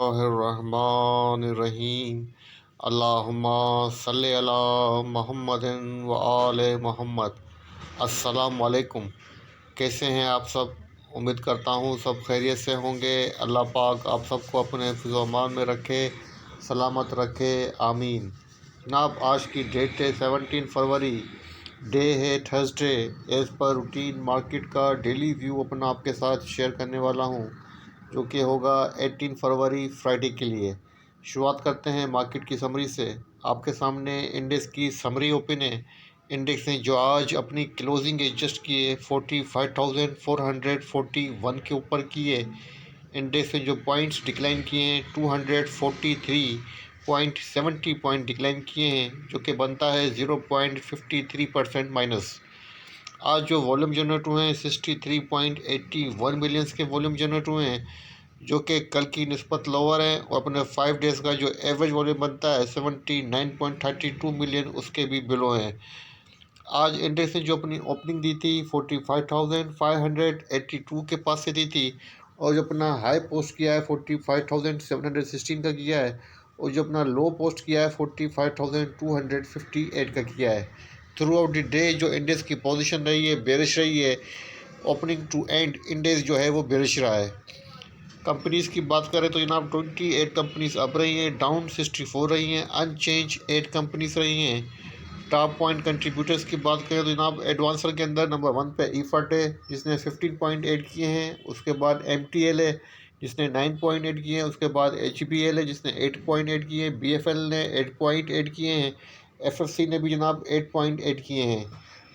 रहमान अल्लाहुम्मा सल्लि अला मुहम्मदिन व आले मोहम्मद। अस्सलाम वालेकुम। कैसे हैं आप सब? उम्मीद करता हूँ सब खैरियत से होंगे। अल्लाह पाक आप सबको अपने हिफ्ज़ व अमान में रखे, सलामत रखे, आमीन। जनाब, आज की डेट है 17 फरवरी, डे है Thursday. As per routine market का डेली व्यू अपना आपके साथ शेयर करने वाला हूँ, जो कि होगा 18 फरवरी फ्राइडे के लिए। शुरुआत करते हैं मार्केट की समरी से। आपके सामने इंडेक्स की समरी ओपन है। इंडेक्स ने जो आज अपनी क्लोजिंग एडजस्ट किए 45,441 के ऊपर किए। इंडेक्स ने जो पॉइंट्स डिक्लाइन किए हैं 243.70 पॉइंट डिक्लाइन किए हैं, जो कि बनता है 0.53% माइनस। आज जो वॉल्यूम जनरेट हुए हैं 63.81 मिलियंस के वॉल्यूम जनरेट हुए हैं, जो कि कल की निस्बत लोअर है, और अपने 5 डेज़ का जो एवरेज वॉल्यूम बनता है 79.32 मिलियन उसके भी बिलो हैं। आज इंडेक्स ने जो अपनी ओपनिंग दी थी 45,582 के पास से दी थी, और जो अपना हाई पोस्ट किया है 45,716 का किया है, और जो अपना लो पोस्ट किया है 45,258 का किया है। थ्रू आउट द डे जो इंडेक्स की पोजीशन रही है बेरिश रही है। ओपनिंग टू एंड इंडेक्स जो है वो बेरिश रहा है। कंपनीज़ की बात करें तो जनाब 28 कंपनीज अप रही हैं, डाउन 64 रही हैं, अनचेंज 8 कंपनीज रही हैं। टॉप पॉइंट कंट्रीब्यूटर्स की बात करें तो जनाब एडवांसर के अंदर नंबर 1 पे ईफर्ट है, जिसने 15.8 किए हैं। उसके बाद MTL है, जिसने 9.8 किए हैं। उसके बाद HBL है, जिसने 8.8 किए हैं। BFL ने 8.8 किए हैं। FFC ने भी जनाब 8.8 किए हैं।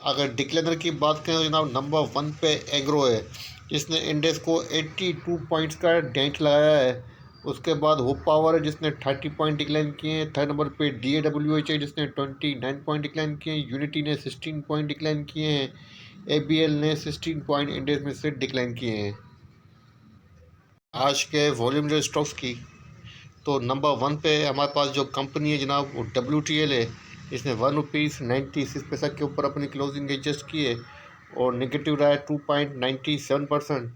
अगर डिक्लेनर की बात करें तो जनाब नंबर 1 पे एग्रो है, जिसने इंडेक्स को 82 पॉइंट्स का डेंट लगाया है। उसके बाद होप पावर है, जिसने 30 पॉइंट डिक्लाइन किए हैं। थर्ड नंबर पे DAWH है, जिसने 29 पॉइंट डिक्लाइन किए हैं। यूनिटी ने 16 पॉइंट डिक्लाइन किए हैं। ABL ने 16 पॉइंट इंडेक्स में से डिक्लाइन किए हैं। आज के वॉल्यूम जो स्टॉक्स की, तो नंबर 1 पे हमारे पास जो कंपनी है जनाब वो WTL है, इसने ₹1.96 के ऊपर अपनी क्लोजिंग एडजस्ट की है, और नेगेटिव रहा है 2.97%।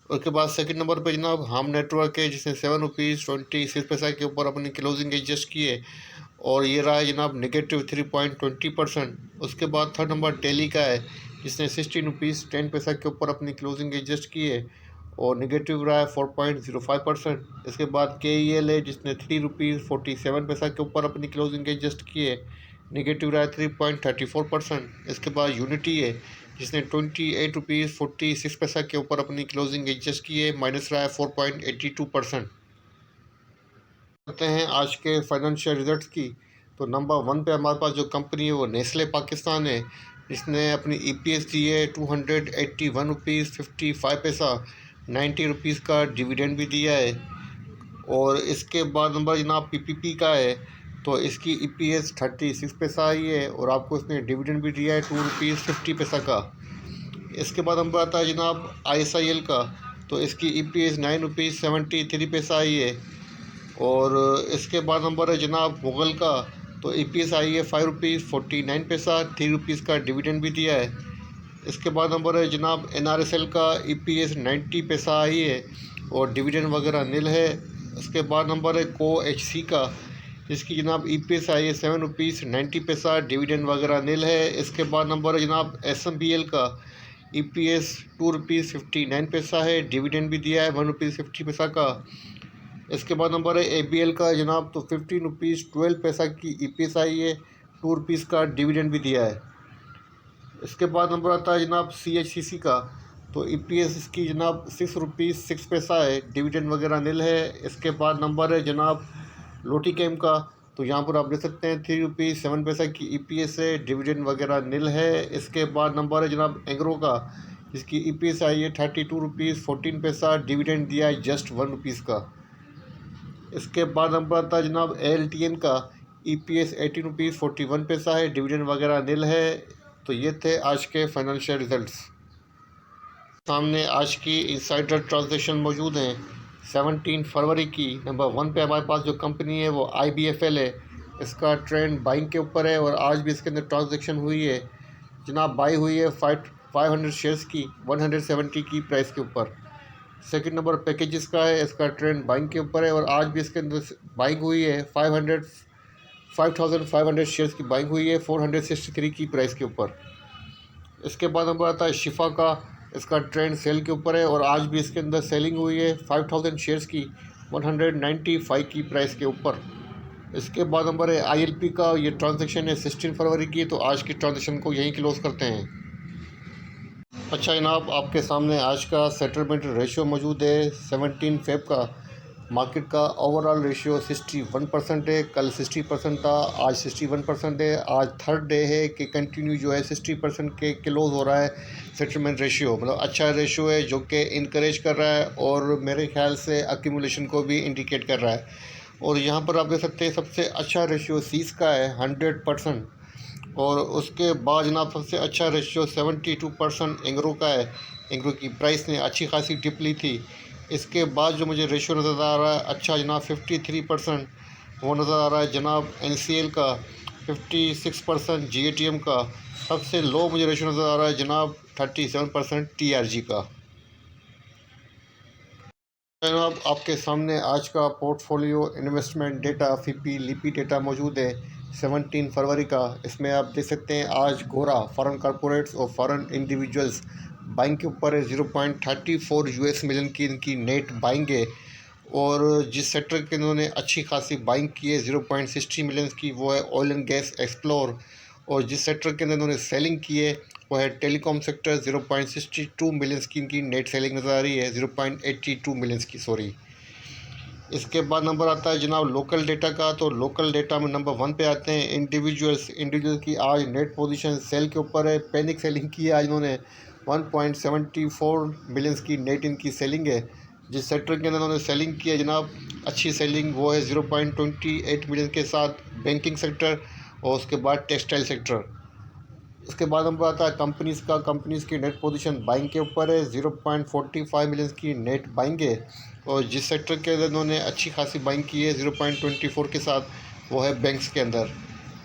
उसके बाद सेकंड नंबर पे जनाब हम नेटवर्क है, जिसने ₹7.26 के ऊपर अपनी क्लोजिंग एडजस्ट की है, और ये रहा है जनाब नेगेटिव 3.20%। उसके बाद थर्ड नंबर टेली का है, जिसने ₹16.10 के ऊपर अपनी क्लोजिंग एडजस्ट की है, और नेगेटिव रहा है 4.05%। इसके बाद KEL है, जिसने ₹3.47 के ऊपर अपनी क्लोजिंग एडजस्ट की है, नेगेटिव रहा है 3.34%। इसके बाद यूनिटी है, जिसने ₹28.46 के ऊपर अपनी क्लोजिंग एडजस्ट की है, माइनस रहा है 4.82%। करते हैं आज के फाइनेंशियल रिजल्ट्स की, तो नंबर 1 पे हमारे पास जो कंपनी है वो नेस्ले पाकिस्तान है, जिसने अपनी EPS दी है ₹281.55, ₹90 का डिविडेंड भी दिया है। और इसके बाद नंबर जनाब PPP का है, तो इसकी EPS 36 पैसा आई है, और आपको इसने डिविडेंड भी दिया है ₹2.50 का। इसके बाद नंबर आता है जनाब ISIL का, तो इसकी EPS ₹9.73 आई है। और इसके बाद नंबर है जनाब मुगल का, तो EPS आई है ₹5.49, ₹3 का डिविडेंड भी दिया है। इसके बाद नंबर है जनाब NRSL का, EPS 90 पैसा आई है, और डिविडेंड वगैरह नील है। इसके बाद नंबर है COHC का, जिसकी जनाब EPS आई है ₹7.90, डिविडेंड वगैरह नील है। इसके बाद नंबर है जनाब SMPL का, EPS ₹2.59 है, डिविडेंड भी दिया है ₹1.50 का। इसके बाद नंबर है ABL का जनाब, तो ₹15.12 की EPS आई है, ₹2 का डिविडेंड भी दिया है। इसके बाद नंबर आता है जनाब CHCC का, तो EPS इसकी जनाब ₹6.06 है, डिविडेंड वगैरह नील है। इसके बाद नंबर है जनाब लोटी कैम का, तो यहाँ पर आप देख सकते हैं ₹3.07 की EPS है, डिविडेंड वगैरह नील है। इसके बाद नंबर है जनाब एग्रो का, जिसकी EPS आई है ₹32.14, डिविडेंड दिया है जस्ट ₹1 का। इसके बाद नंबर आता है जनाब ALTN का, EPS ₹18.41 है, डिविडेंड वगैरह नील है। तो ये थे आज के फाइनेंशियल रिजल्ट्स। सामने आज की इंसाइडर ट्रांजैक्शन मौजूद हैं 17 फरवरी की। नंबर 1 पे हमारे पास जो कंपनी है वो IBFL है। इसका ट्रेंड बाइंग के ऊपर है, और आज भी इसके अंदर ट्रांजैक्शन हुई है जनाब। बाई हुई है 500 शेयर्स की 170 की प्राइस के ऊपर। सेकंड नंबर पैकेजेस का है, इसका ट्रेंड बाइंग के ऊपर है और आज भी इसके अंदर बाइंग हुई है 5500 शेयर्स की बाइंग हुई है 463 की प्राइस के ऊपर। इसके बाद नंबर आता है शिफा का, इसका ट्रेंड सेल के ऊपर है और आज भी इसके अंदर सेलिंग हुई है 5000 शेयर्स की 195 की प्राइस के ऊपर। इसके बाद नंबर है ILP का, ये ट्रांजैक्शन है 16 फरवरी की, तो आज की ट्रांजैक्शन को यहीं क्लोज करते हैं। अच्छा जनाब, आपके सामने आज का सेटलमेंट रेशियो मौजूद है 17 फेब का। मार्केट का ओवरऑल रेशियो 61% है, कल 60% था, आज 61% है। आज थर्ड डे है कि कंटिन्यू जो है 60% के क्लोज हो रहा है सेटलमेंट रेशियो, मतलब अच्छा रेशियो है जो कि इनकरेज कर रहा है और मेरे ख्याल से अक्यूमुलेशन को भी इंडिकेट कर रहा है। और यहाँ पर आप देख सकते हैं सबसे अच्छा रेशियो सीज का है 100%, और उसके बाद जनाब सबसे अच्छा रेशियो 72% एंग्रो का है। एंग्रो की प्राइस ने अच्छी खासी डिप ली थी। इसके बाद जो मुझे रेशियो नज़र आ रहा है अच्छा जनाब 53% वो नज़र आ रहा है जनाब NCL का, 56% GATM का। सबसे लो मुझे रेशियो नज़र आ रहा है जनाब 37% TRG का। जनाब आपके सामने आज का पोर्टफोलियो इन्वेस्टमेंट डेटा FIPI लिपि डेटा मौजूद है 17 फरवरी का। इसमें आप देख सकते हैं आज गोरा फॉरेन कॉरपोरेट्स और फॉरेन इंडिविजुअल्स बाइंग के ऊपर है 0.34 US मिलियन की इनकी नेट बाइंग है। और जिस सेक्टर के इन्होंने अच्छी खासी बाइंग की है 0.60 मिलियन की वो है ऑयल एंड गैस एक्सप्लोर। और जिस सेक्टर के अंदर इन्होंने सेलिंग की है वो है टेलीकॉम सेक्टर, 0.62 मिलियंस की इनकी नेट सेलिंग नज़र आ रही है, 0.82 मिलियंस की, सॉरी। इसके बाद नंबर आता है जनाब लोकल डेटा का, तो लोकल डेटा में नंबर 1 पे आते हैं इंडिविजुअल की आज नेट पोजीशन सेल के ऊपर है। पैनिक सेलिंग की है आज इन्होंने 1.74 मिलियंस की नेट इनकी सेलिंग है। जिस सेक्टर के अंदर इन्होंने सेलिंग की है जनाब अच्छी सेलिंग वो है 0.28 मिलियन के साथ बैंकिंग सेक्टर और उसके बाद टेक्सटाइल सेक्टर। इसके बाद नंबर आता है कंपनीज़ की नेट पोजीशन बाइंग के ऊपर है 0.45 मिलियन की नेट बाइंग है। और जिस सेक्टर के अंदर इन्होंने अच्छी खासी बाइंग की है 0.24 के साथ वो है बैंक्स के अंदर।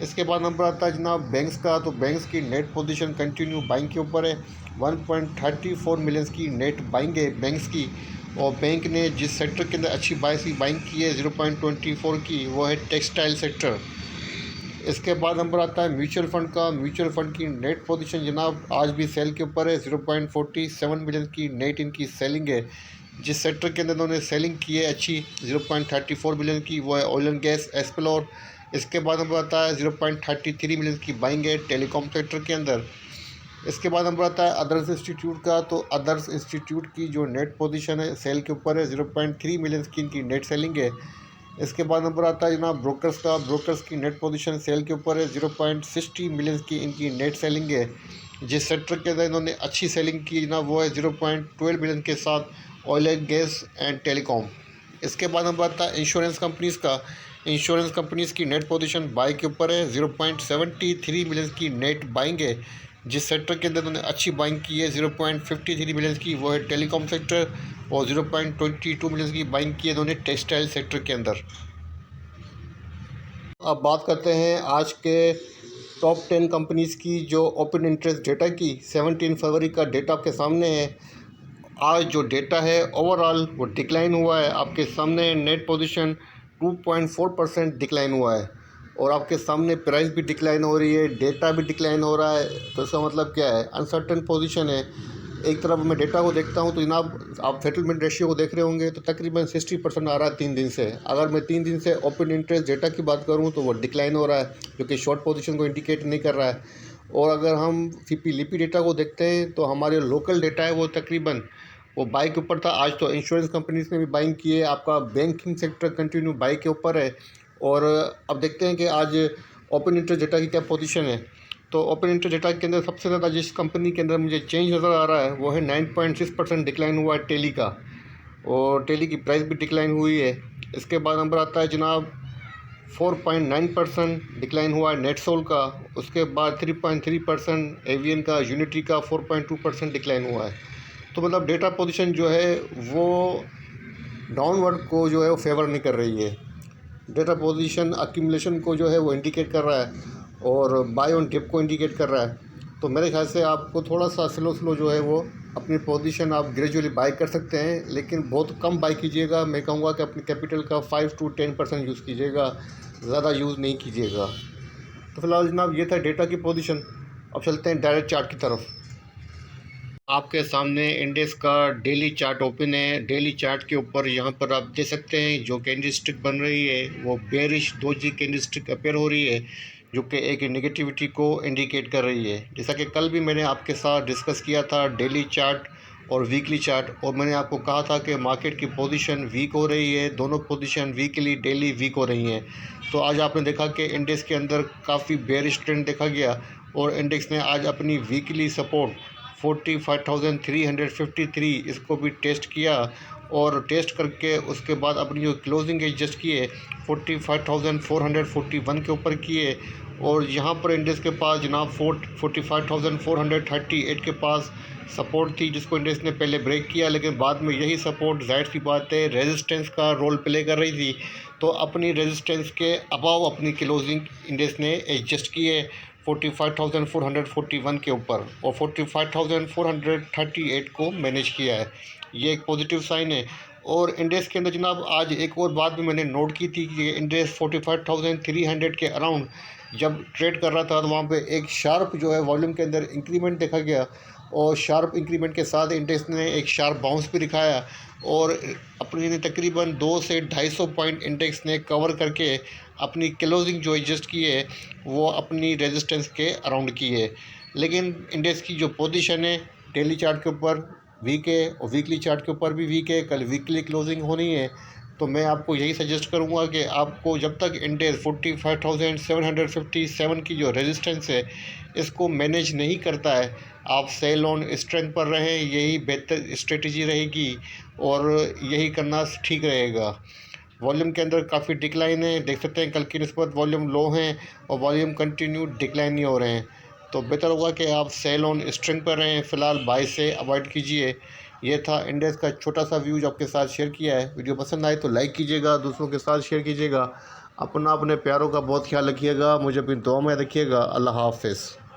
इसके बाद नंबर आता है जनाब बैंक्स का, तो बैंक्स की नेट पोजीशन कंटिन्यू बाइंग के ऊपर है 1.34 मिलियन की नेट बाइंग है बैंक्स की। और बैंक ने जिस सेक्टर के अंदर अच्छी बाइंग की है 0.24 की वो है टेक्सटाइल सेक्टर। इसके बाद नंबर आता है म्यूचुअल फंड का। म्यूचुअल फंड की नेट पोजीशन जनाब आज भी सेल के ऊपर है 0.47 मिलियन की नेट इनकी सेलिंग है। जिस सेक्टर के अंदर इन्होंने सेलिंग की है अच्छी 0.34 मिलियन की वो है ऑयल एंड गैस एक्सप्लोर। इसके बाद नंबर आता है 0.33 मिलियन की बाइंग है टेलीकॉम सेक्टर के अंदर। इसके बाद नंबर आता है अदर्स इंस्टीट्यूट का, तो अदर्स इंस्टीट्यूट की जो नेट पोजीशन है सेल के ऊपर है 0.3 मिलियन की इनकी नेट सेलिंग है। इसके बाद नंबर आता है जनाब ब्रोकर्स का। ब्रोकर्स की नेट पोजीशन सेल के ऊपर है 0.60 मिलियन की इनकी नेट सेलिंग है। जिस सेक्टर के अंदर इन्होंने अच्छी सेलिंग की जनाब वो है 0.12 मिलियन के साथ oil and gas and telecom. इसके बाद नंबर आता है इंश्योरेंस कंपनीज़ का। इंश्योरेंस कंपनीज़ की नेट पोजीशन बाई के ऊपर है 0.73 मिलियन की नेट बाइंग है। जिस सेक्टर के अंदर उन्होंने अच्छी बाइंग की है 0.53 मिलियन की वो है टेलीकॉम सेक्टर और 0.22 मिलियन की बाइंग की है इन्होंने टेक्सटाइल सेक्टर के अंदर। अब बात करते हैं आज के टॉप 10 कंपनीज़ की जो ओपन इंटरेस्ट डेटा की। 17 फरवरी का डेटा आपके सामने है। आज जो डेटा है ओवरऑल वो डिक्लाइन हुआ है। आपके सामने नेट पोजीशन 2.4% डिक्लाइन हुआ है और आपके सामने प्राइस भी डिक्लाइन हो रही है, डेटा भी डिक्लाइन हो रहा है। तो इसका मतलब क्या है, अनसर्टन पोजीशन है। एक तरफ मैं डेटा को देखता हूँ तो जनाब आप सेटलमेंट रेशियो को देख रहे होंगे तो तकरीबन 60% आ रहा है 3 दिन से। अगर मैं 3 दिन से ओपन इंटरेस्ट डेटा की बात करूँ तो वो डिक्लाइन हो रहा है जो कि शॉर्ट पोजीशन को इंडिकेट नहीं कर रहा है। और अगर हम FIPI लिपि डेटा को देखते हैं तो हमारे लोकल डेटा है वो तकरीबन वो बाई के ऊपर था। आज तो इंश्योरेंस कंपनीज ने भी बाइंग की है, आपका बैंकिंग सेक्टर कंटिन्यू बाई के ऊपर है। और अब देखते हैं कि आज ओपन इंटरेस्ट डेटा की क्या पोजीशन है। तो ओपन इंटरेस्ट डेटा के अंदर सबसे ज़्यादा जिस कंपनी के अंदर मुझे चेंज नज़र आ रहा है वो है 9.6% डिक्लाइन हुआ है टेली का, और टेली की प्राइस भी डिक्लाइन हुई है। इसके बाद नंबर आता है जनाब 4.9% डिक्लाइन हुआ है नेटसोल का। उसके बाद 3.3% एवियन का, यूनिटी का 4.2% डिक्लाइन हुआ है। तो मतलब डेटा पोजीशन जो है वो डाउनवर्ड को जो है वो फेवर नहीं कर रही है। डेटा पोजीशन अक्यूमुलेशन को जो है वो इंडिकेट कर रहा है और बाय ऑन डिप को इंडिकेट कर रहा है। तो मेरे ख्याल से आपको थोड़ा सा स्लो जो है वो अपनी पोजीशन आप ग्रेजुअली बाई कर सकते हैं, लेकिन बहुत कम बाई कीजिएगा। मैं कहूँगा कि अपने कैपिटल का 5 to 10% यूज़ कीजिएगा, ज़्यादा यूज़ नहीं कीजिएगा। तो फिलहाल जनाब ये था डेटा की पोजीशन। अब चलते हैं डायरेक्ट चार्ट की तरफ। आपके सामने इंडेक्स का डेली चार्ट ओपन है। डेली चार्ट के ऊपर यहाँ पर आप देख सकते हैं जो कैंडलस्टिक बन रही है वो बेरिश डोजी कैंडलस्टिक अपेयर हो रही है, जो कि एक नेगेटिविटी को इंडिकेट कर रही है। जैसा कि कल भी मैंने आपके साथ डिस्कस किया था डेली चार्ट और वीकली चार्ट, और मैंने आपको कहा था कि मार्केट की पोजीशन वीक हो रही है, दोनों पोजीशन वीकली डेली वीक हो रही हैं। तो आज आपने देखा कि इंडेक्स के अंदर काफ़ी बेरिश ट्रेंड देखा गया और इंडेक्स ने आज अपनी वीकली सपोर्ट 45,353 इसको भी टेस्ट किया, और टेस्ट करके उसके बाद अपनी जो क्लोजिंग एडजस्ट किए 45,441 के ऊपर किए। और यहाँ पर इंडेक्स के पास जनाब 45,438 के पास सपोर्ट थी, जिसको इंडेक्स ने पहले ब्रेक किया, लेकिन बाद में यही सपोर्ट जाहिर सी बात है रेजिस्टेंस का रोल प्ले कर रही थी। तो अपनी रेजिस्टेंस के अबाव अपनी क्लोजिंग इंडेक्स ने एडजस्ट किए 45,441 के ऊपर, और 45,438 को मैनेज किया है। ये एक पॉजिटिव साइन है। और इंडेक्स के अंदर जनाब आज एक और बात भी मैंने नोट की थी कि इंडेक्स 45,300 के अराउंड जब ट्रेड कर रहा था तो वहाँ पे एक शार्प जो है वॉल्यूम के अंदर इंक्रीमेंट देखा गया, और शार्प इंक्रीमेंट के साथ इंडेक्स ने एक शार्प बाउंस भी दिखाया, और अपने तकरीबन 200 से 250 पॉइंट इंडेक्स ने कवर करके अपनी क्लोजिंग जो एडजस्ट की है वो अपनी रेजिस्टेंस के अराउंड की है। लेकिन इंडेक्स की जो पोजीशन है डेली चार्ट के ऊपर वीक है और वीकली चार्ट के ऊपर भी वीक है। कल वीकली क्लोजिंग होनी है, तो मैं आपको यही सजेस्ट करूंगा कि आपको जब तक इंडेक्स 45,757 की जो रेजिस्टेंस है इसको मैनेज नहीं करता है, आप सेल ऑन स्ट्रेंथ पर रहें, यही बेहतर स्ट्रेटजी रहेगी और यही करना ठीक रहेगा। वॉल्यूम के अंदर काफ़ी डिक्लाइन है, देख सकते हैं कल की निस्बत वॉल्यूम लो हैं और वॉल्यूम कंटिन्यू डिक्लाइन ही हो रहे हैं। तो बेहतर होगा कि आप सेल ऑन स्ट्रिंग पर रहें, फ़िलहाल बाय से अवॉइड कीजिए। ये था इंडेक्स का छोटा सा व्यूज आपके साथ शेयर किया है। वीडियो पसंद आए तो लाइक कीजिएगा, दूसरों के साथ शेयर कीजिएगा। अपने प्यारों का बहुत ख्याल रखिएगा, मुझे अपनी दुआ में रखिएगा। अल्लाह हाफ़िज़।